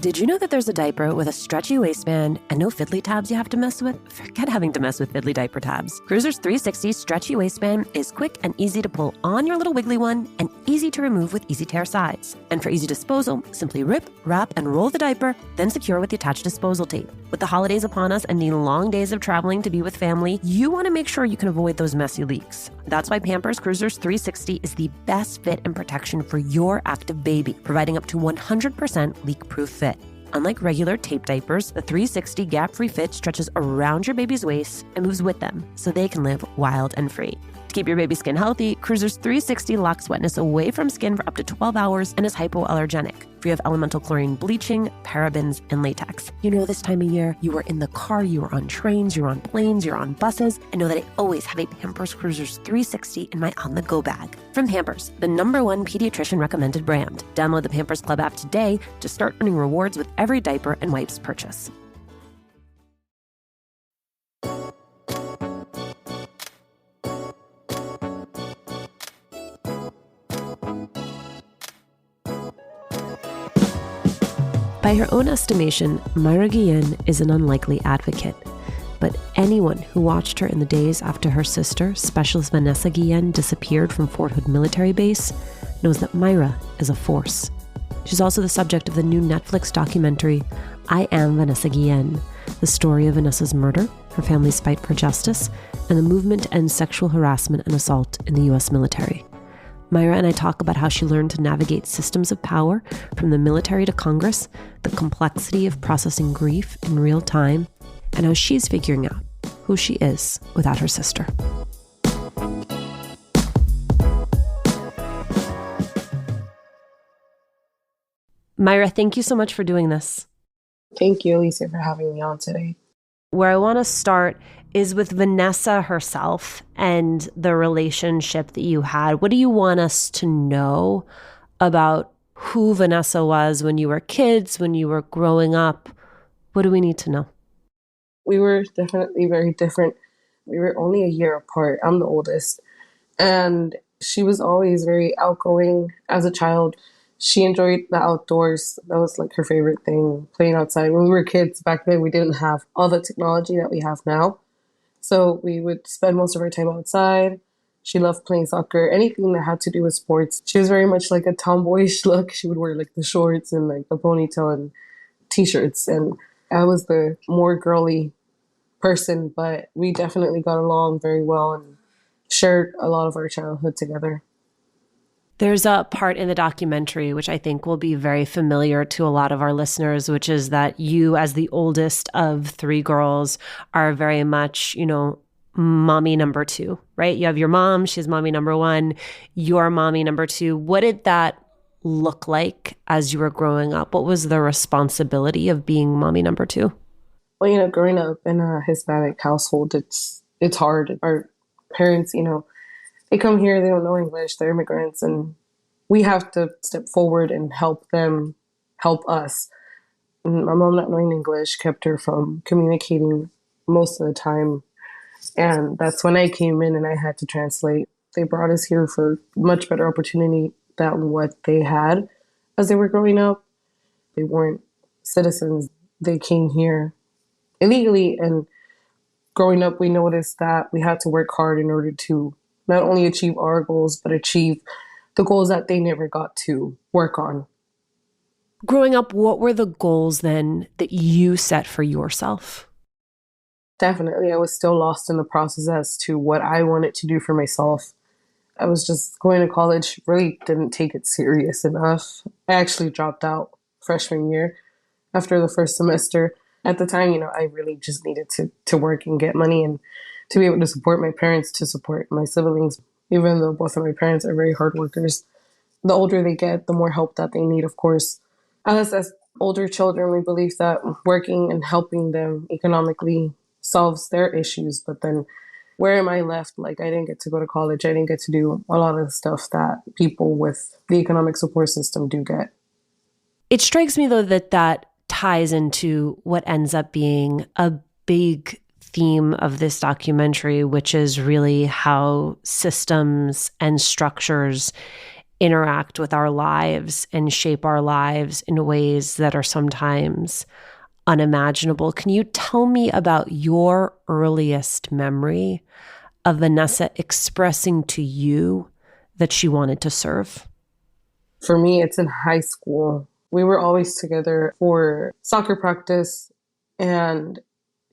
Did you know that there's a diaper with a stretchy waistband and no fiddly tabs you have to mess with? Forget having to mess with fiddly diaper tabs. Cruiser's 360 stretchy waistband is quick and easy to pull on your little wiggly one and easy to remove with easy tear sides. And for easy disposal, simply rip, wrap, and roll the diaper, then secure with the attached disposal tape. With the holidays upon us and needing long days of traveling to be with family, you want to make sure you can avoid those messy leaks. That's why Pampers Cruiser's 360 is the best fit and protection for your active baby, providing up to 100% leak-proof fit. Unlike regular tape diapers, the 360 gap-free fit stretches around your baby's waist and moves with them so they can live wild and free. To keep your baby's skin healthy, Cruiser's 360 locks wetness away from skin for up to 12 hours and is hypoallergenic, free of elemental chlorine bleaching, parabens, and latex. You know, this time of year, you are in the car, you are on trains, you're on planes, you're on buses, and know that I always have a Pampers Cruisers 360 in my on-the-go bag. From Pampers, the #1 pediatrician recommended brand. Download the Pampers Club app today to start earning rewards with every diaper and wipes purchase. By her own estimation, Mayra Guillen is an unlikely advocate. But anyone who watched her in the days after her sister, Specialist Vanessa Guillen, disappeared from Fort Hood Military Base knows that Mayra is a force. She's also the subject of the new Netflix documentary, I Am Vanessa Guillen, the story of Vanessa's murder, her family's fight for justice, and the movement to end sexual harassment and assault in the U.S. military. Mayra and I talk about how she learned to navigate systems of power from the military to Congress, the complexity of processing grief in real time, and how she's figuring out who she is without her sister. Mayra, thank you so much for doing this. Thank you, Alicia, for having me on today. Where I want to start is with Vanessa herself and the relationship that you had. What do you want us to know about who Vanessa was when you were kids, when you were growing up? What do we need to know? We were definitely very different. We were only a year apart. I'm the oldest. And she was always very outgoing as a child. She enjoyed the outdoors. That was like her favorite thing, playing outside. When we were kids back then, we didn't have all the technology that we have now. So we would spend most of our time outside. She loved playing soccer, anything that had to do with sports. She was very much like a tomboyish look. She would wear like the shorts and like the ponytail and t-shirts. And I was the more girly person, but we definitely got along very well and shared a lot of our childhood together. There's a part in the documentary which I think will be very familiar to a lot of our listeners, which is that you, as the oldest of three girls, are very much, mommy number two, right? You have your mom, she's mommy number one, you're mommy number two. What did that look like as you were growing up? What was the responsibility of being mommy number two? Well, growing up in a Hispanic household, it's hard. Our parents, they come here, they don't know English, they're immigrants, and we have to step forward and help them help us. And my mom, not knowing English, kept her from communicating most of the time. And that's when I came in and I had to translate. They brought us here for much better opportunity than what they had as they were growing up. They weren't citizens. They came here illegally. And growing up, we noticed that we had to work hard in order to not only achieve our goals, but achieve the goals that they never got to work on. Growing up, what were the goals then that you set for yourself? Definitely, I was still lost in the process as to what I wanted to do for myself. I was just going to college, really didn't take it serious enough. I actually dropped out freshman year after the first semester. At the time, I really just needed to work and get money and to be able to support my parents, to support my siblings, even though both of my parents are very hard workers. The older they get, the more help that they need, of course. Us as older children, we believe that working and helping them economically solves their issues. But then where am I left? I didn't get to go to college. I didn't get to do a lot of the stuff that people with the economic support system do get. It strikes me, though, that ties into what ends up being a big theme of this documentary, which is really how systems and structures interact with our lives and shape our lives in ways that are sometimes unimaginable. Can you tell me about your earliest memory of Vanessa expressing to you that she wanted to serve? For me, it's in high school. We were always together for soccer practice, and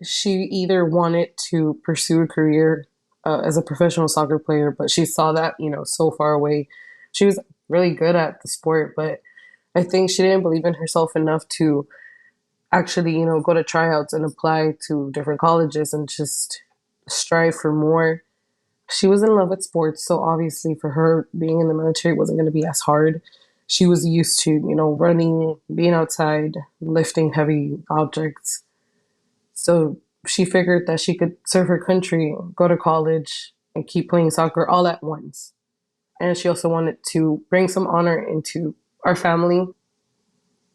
she either wanted to pursue a career as a professional soccer player, but she saw that, so far away. She was really good at the sport, but I think she didn't believe in herself enough to actually, go to tryouts and apply to different colleges and just strive for more. She was in love with sports, so obviously for her, being in the military wasn't going to be as hard. She was used to, running, being outside, lifting heavy objects. So she figured that she could serve her country, go to college, and keep playing soccer all at once. And she also wanted to bring some honor into our family.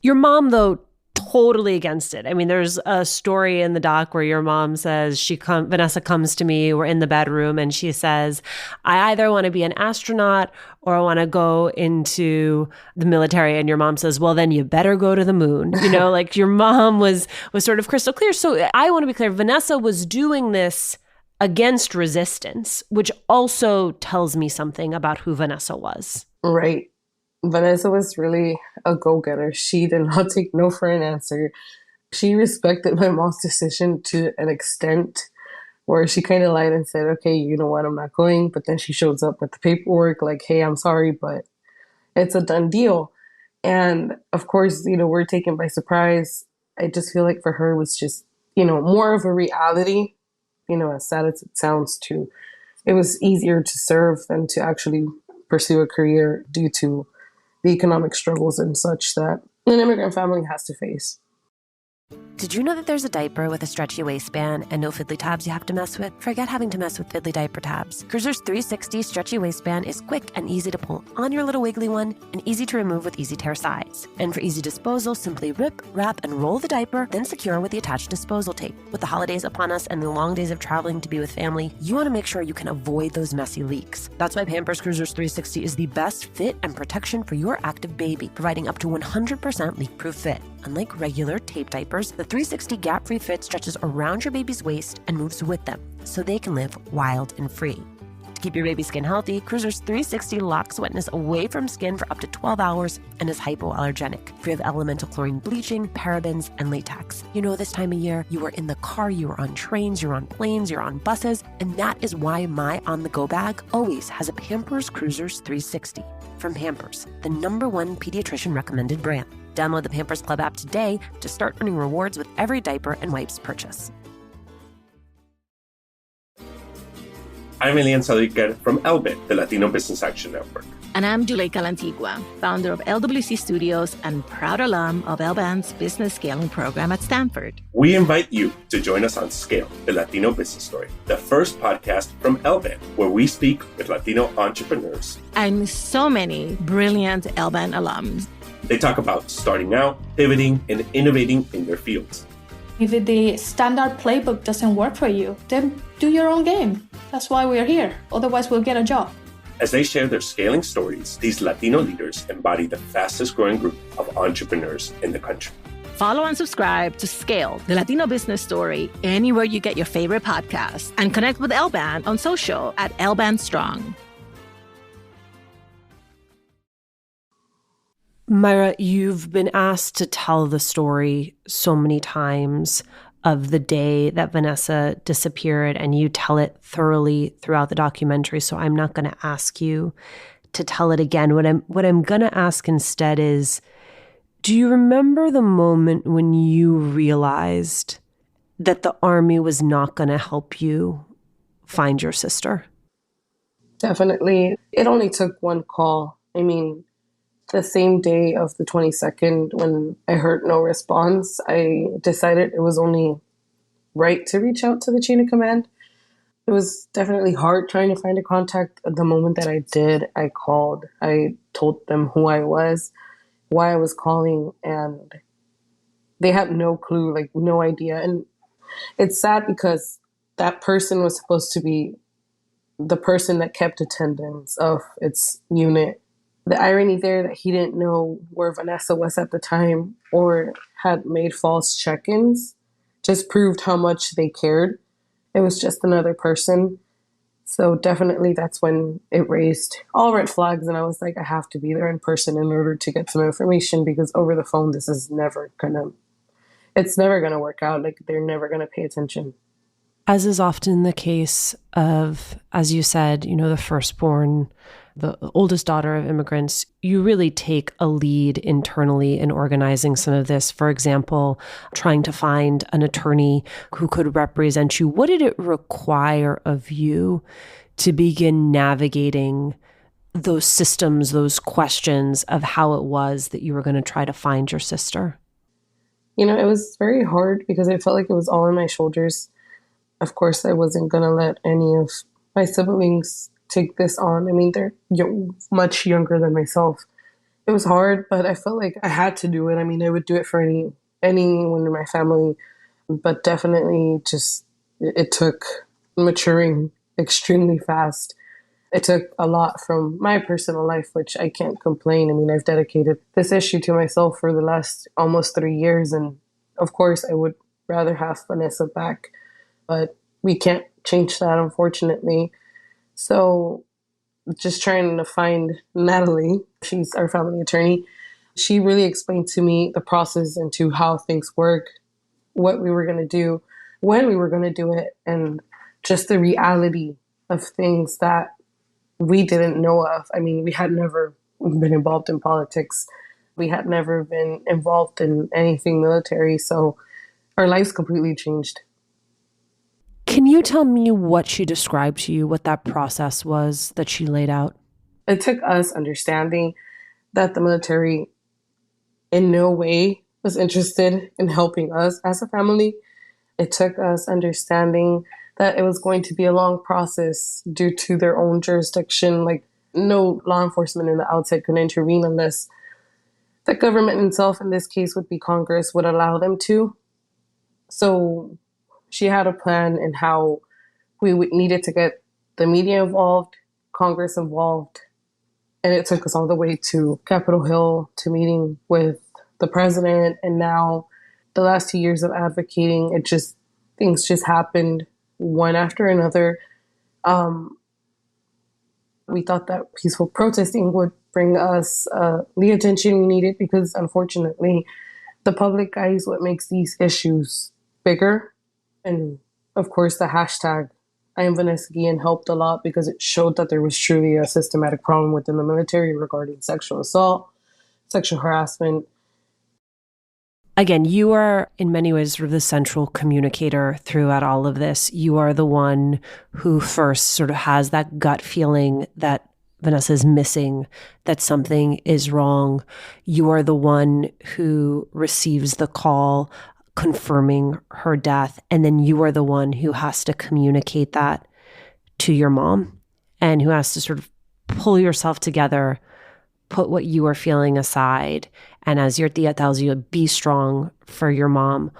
Your mom, though, totally against it. I mean, there's a story in the doc where your mom says Vanessa comes to me, we're in the bedroom, and she says, I either want to be an astronaut or I want to go into the military. And your mom says, well, then you better go to the moon. Like your mom was sort of crystal clear. So I want to be clear, Vanessa was doing this against resistance, which also tells me something about who Vanessa was. Right. Vanessa was really a go-getter. She did not take no for an answer. She respected my mom's decision to an extent where she kind of lied and said, okay, you know what, I'm not going. But then she shows up with the paperwork like, hey, I'm sorry, but it's a done deal. And of course, we're taken by surprise. I just feel like for her it was just, more of a reality, as sad as it sounds too. It was easier to serve than to actually pursue a career due to the economic struggles and such that an immigrant family has to face. Did you know that there's a diaper with a stretchy waistband and no fiddly tabs you have to mess with? Forget having to mess with fiddly diaper tabs. Cruiser's 360 stretchy waistband is quick and easy to pull on your little wiggly one and easy to remove with easy tear sides. And for easy disposal, simply rip, wrap, and roll the diaper, then secure with the attached disposal tape. With the holidays upon us and the long days of traveling to be with family, you want to make sure you can avoid those messy leaks. That's why Pampers Cruiser's 360 is the best fit and protection for your active baby, providing up to 100% leak-proof fit. Unlike regular tape diapers, the 360 gap-free fit stretches around your baby's waist and moves with them, so they can live wild and free. To keep your baby's skin healthy, Cruiser's 360 locks wetness away from skin for up to 12 hours and is hypoallergenic, free of elemental chlorine bleaching, parabens, and latex. This time of year, you are in the car, you are on trains, you're on planes, you're on buses, and that is why my on-the-go bag always has a Pampers Cruisers 360. From Pampers, the #1 pediatrician recommended brand. Download the Pampers Club app today to start earning rewards with every diaper and wipes purchase. I'm Elian Sadiker from LBIT, the Latino Business Action Network. And I'm Juleika Lantigua, founder of LWC Studios and proud alum of LBAN's business scaling program at Stanford. We invite you to join us on Scale, the Latino Business Story, the first podcast from LBAN, where we speak with Latino entrepreneurs. And so many brilliant LBAN alums. They talk about starting out, pivoting, and innovating in their fields. If the standard playbook doesn't work for you, then do your own game. That's why we're here. Otherwise, we'll get a job. As they share their scaling stories, these Latino leaders embody the fastest growing group of entrepreneurs in the country. Follow and subscribe to Scale, the Latino Business Story, anywhere you get your favorite podcasts. And connect with LBAN on social at LBAN Strong. Mayra, you've been asked to tell the story so many times of the day that Vanessa disappeared, and you tell it thoroughly throughout the documentary, so I'm not going to ask you to tell it again. What I'm going to ask instead is, do you remember the moment when you realized that the Army was not going to help you find your sister? Definitely. It only took one call. The same day of the 22nd, when I heard no response, I decided it was only right to reach out to the chain of command. It was definitely hard trying to find a contact. The moment that I did, I called. I told them who I was, why I was calling, and they had no clue, no idea. And it's sad because that person was supposed to be the person that kept attendance of its unit. The irony there that he didn't know where Vanessa was at the time or had made false check-ins just proved how much they cared. It was just another person. So definitely that's when it raised all red flags. And I was like, I have to be there in person in order to get some information, because over the phone, it's never gonna work out. Like, they're never gonna pay attention. As is often the case of, as you said, the firstborn, the oldest daughter of immigrants, you really take a lead internally in organizing some of this. For example, trying to find an attorney who could represent you. What did it require of you to begin navigating those systems, those questions of how it was that you were going to try to find your sister? It was very hard because I felt like it was all on my shoulders. Of course, I wasn't going to let any of my siblings take this on. I mean, they're much younger than myself. It was hard, but I felt like I had to do it. I mean, I would do it for anyone in my family, but definitely it took maturing extremely fast. It took a lot from my personal life, which I can't complain. I mean, I've dedicated this issue to myself for the last almost 3 years, and of course, I would rather have Vanessa back. But we can't change that, unfortunately. So just trying to find Natalie, she's our family attorney. She really explained to me the process into how things work, what we were going to do, when we were going to do it, and just the reality of things that we didn't know of. I mean, we had never been involved in politics. We had never been involved in anything military. So our lives completely changed. Can you tell me what she described to you, what that process was that she laid out? It took us understanding that the military in no way was interested in helping us as a family. It took us understanding that it was going to be a long process due to their own jurisdiction. Like, no law enforcement in the outside could intervene unless the government itself, in this case would be Congress, would allow them to. So she had a plan in how we would needed to get the media involved, Congress involved, and it took us all the way to Capitol Hill to meeting with the president. And now the last 2 years of advocating, things just happened one after another. We thought that peaceful protesting would bring us the attention we needed, because unfortunately, the public eye is what makes these issues bigger. And of course, the hashtag I am Vanessa Guillen helped a lot, because it showed that there was truly a systematic problem within the military regarding sexual assault, sexual harassment. Again, you are in many ways sort of the central communicator throughout all of this. You are the one who first sort of has that gut feeling that Vanessa is missing, that something is wrong. You are the one who receives the call confirming her death. And then you are the one who has to communicate that to your mom, and who has to sort of pull yourself together, put what you are feeling aside. And as your tia tells you, be strong for your mom.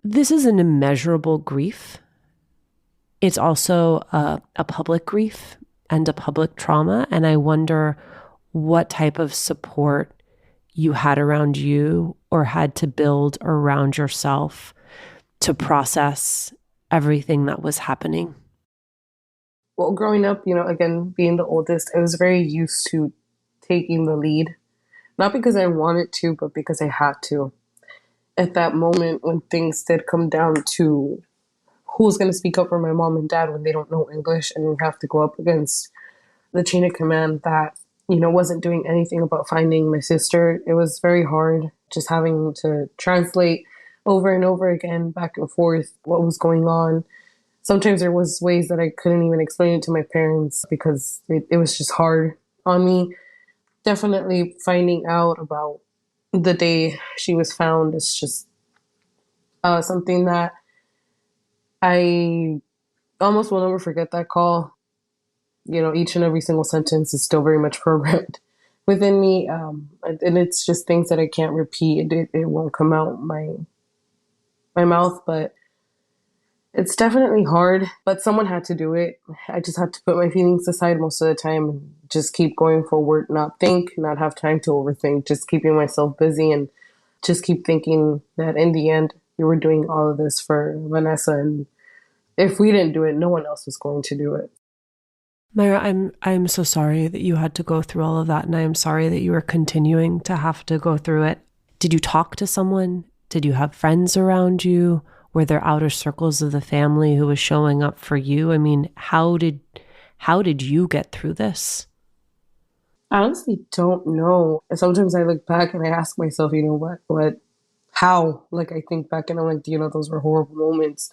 This is an immeasurable grief. It's also a public grief and a public trauma. And I wonder what type of support you had around you or had to build around yourself to process everything that was happening. Well, growing up, again, being the oldest, I was very used to taking the lead, not because I wanted to, but because I had to. At that moment, when things did come down to who's going to speak up for my mom and dad when they don't know English, and we have to go up against the chain of command that, wasn't doing anything about finding my sister, it was very hard just having to translate over and over again, back and forth, what was going on. Sometimes there was ways that I couldn't even explain it to my parents because it was just hard on me. Definitely finding out about the day she was found is just something that I almost will never forget. That call. Each and every single sentence is still very much programmed within me. And it's just things that I can't repeat. It won't come out my mouth, but It's definitely hard, but someone had to do it. I just had to put my feelings aside most of the time and just keep going forward, not think, not have time to overthink, just keeping myself busy and just keep thinking that in the end, we were doing all of this for Vanessa. And if we didn't do it, no one else was going to do it. Mayra, I'm so sorry that you had to go through all of that, and I'm sorry that you were continuing to have to go through it. Did you talk to someone? Did you have friends around you? Were there outer circles of the family who was showing up for you? I mean, how did you get through this? I honestly don't know. Sometimes I look back and I ask myself, how? Like, I think back and I'm like, those were horrible moments.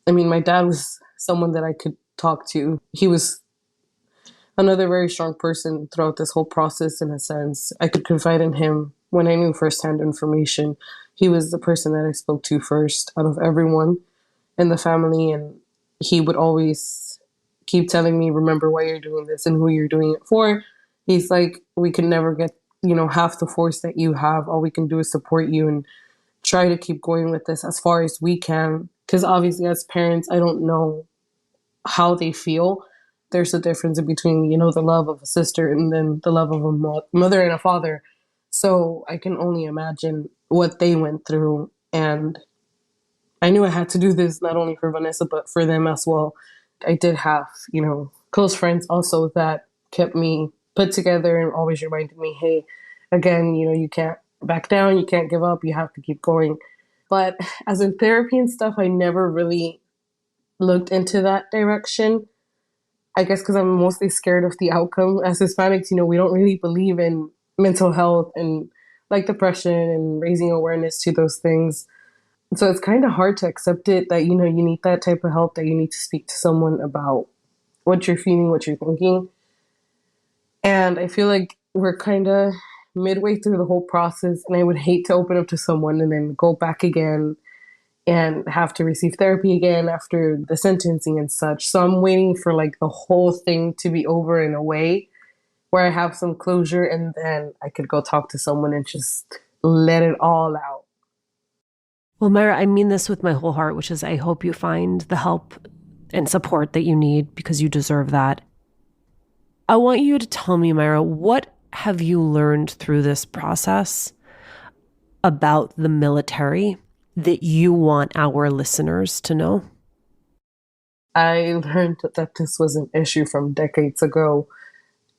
I mean, my dad was someone that I could talk to. He was another very strong person throughout this whole process, in a sense. I could confide in him when I knew firsthand information. He was the person that I spoke to first out of everyone in the family, and he would always keep telling me, remember why you're doing this and who you're doing it for. He's like, we can never get, half the force that you have. All we can do is support you and try to keep going with this as far as we can. Because obviously, as parents, I don't know how they feel. There's a difference between, the love of a sister and then the love of a mother and a father. So I can only imagine what they went through. And I knew I had to do this not only for Vanessa, but for them as well. I did have, close friends also that kept me put together and always reminded me, hey, again, you can't back down, you can't give up, you have to keep going. But as in therapy and stuff, I never really looked into that direction. I guess because I'm mostly scared of the outcome. As Hispanics, we don't really believe in mental health and like depression and raising awareness to those things. So it's kind of hard to accept it that, you need that type of help, that you need to speak to someone about what you're feeling, what you're thinking. And I feel like we're kind of midway through the whole process, and I would hate to open up to someone and then go back again and have to receive therapy again after the sentencing and such. So I'm waiting for like the whole thing to be over in a way where I have some closure, and then I could go talk to someone and just let it all out. Well, Mayra, I mean this with my whole heart, which is I hope you find the help and support that you need, because you deserve that. I want you to tell me, Mayra, what have you learned through this process about the military that you want our listeners to know? I learned that this was an issue from decades ago.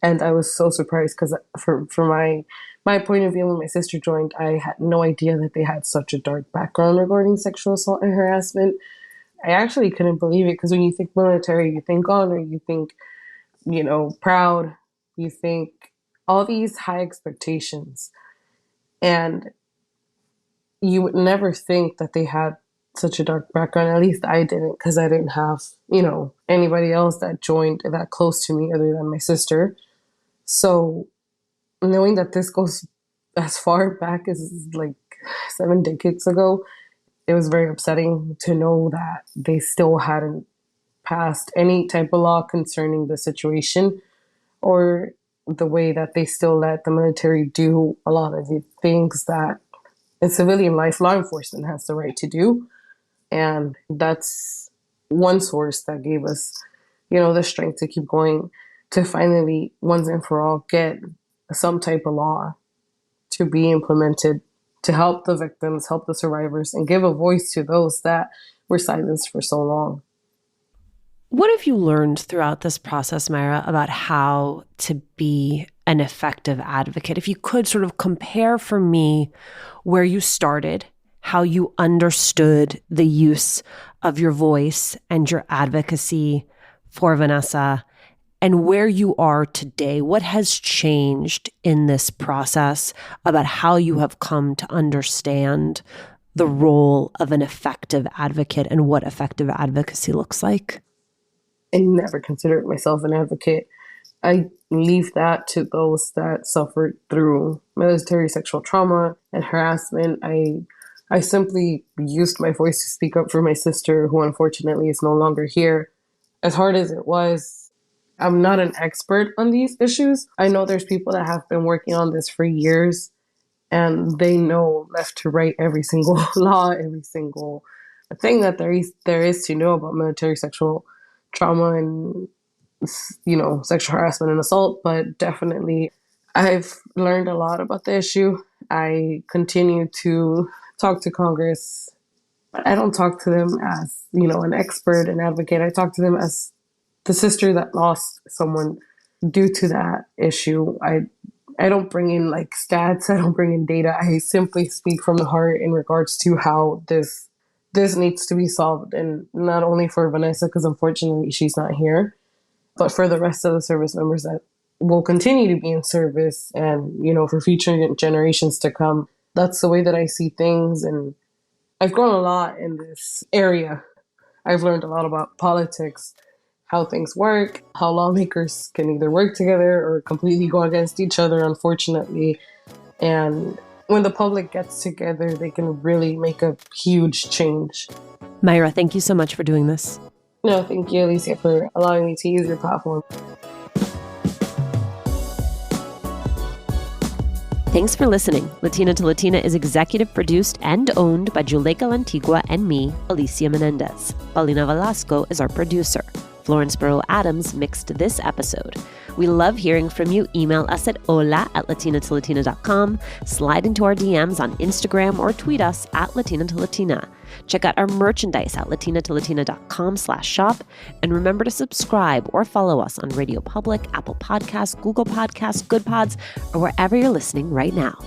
And I was so surprised because from my point of view, when my sister joined, I had no idea that they had such a dark background regarding sexual assault and harassment. I actually couldn't believe it, because when you think military, you think honor, you think, proud, you think all these high expectations. And you would never think that they had such a dark background. At least I didn't, because I didn't have, anybody else that joined that close to me other than my sister. So knowing that this goes as far back as like 7 decades ago, it was very upsetting to know that they still hadn't passed any type of law concerning the situation, or the way that they still let the military do a lot of the things that in civilian life law enforcement has the right to do. And that's one source that gave us, the strength to keep going, to finally, once and for all, get some type of law to be implemented to help the victims, help the survivors, and give a voice to those that were silenced for so long. What have you learned throughout this process, Mayra, about how to be an effective advocate? If you could sort of compare for me where you started, how you understood the use of your voice and your advocacy for Vanessa, and where you are today. What has changed in this process about how you have come to understand the role of an effective advocate and what effective advocacy looks like? I never considered myself an advocate. I leave that to those that suffered through military sexual trauma and harassment. I simply used my voice to speak up for my sister, who unfortunately is no longer here. As hard as it was, I'm not an expert on these issues. I know there's people that have been working on this for years, and they know left to right every single law, every single thing that there is to know about military sexual trauma and, sexual harassment and assault, but definitely I've learned a lot about the issue. I continue to talk to Congress, but I don't talk to them as, an expert, an advocate. I talk to them as the sister that lost someone due to that issue. I don't bring in like stats. I don't bring in data. I simply speak from the heart in regards to how this needs to be solved. And not only for Vanessa, because unfortunately she's not here, but for the rest of the service members that will continue to be in service and, for future generations to come. That's the way that I see things. And I've grown a lot in this area. I've learned a lot about politics, how things work, how lawmakers can either work together or completely go against each other, unfortunately. And when the public gets together, they can really make a huge change. Mayra, thank you so much for doing this. No, thank you, Alicia, for allowing me to use your platform. Thanks for listening. Latina to Latina is executive produced and owned by Juleka Lantigua and me, Alicia Menendez. Paulina Velasco is our producer. Florence Burrow-Adams mixed this episode. We love hearing from you. Email us at hola@latinatolatina.com, slide into our DMs on Instagram, or tweet us at Latina to Latina. Check out our merchandise at latinatolatina.com/shop. And remember to subscribe or follow us on Radio Public, Apple Podcasts, Google Podcasts, Good Pods, or wherever you're listening right now.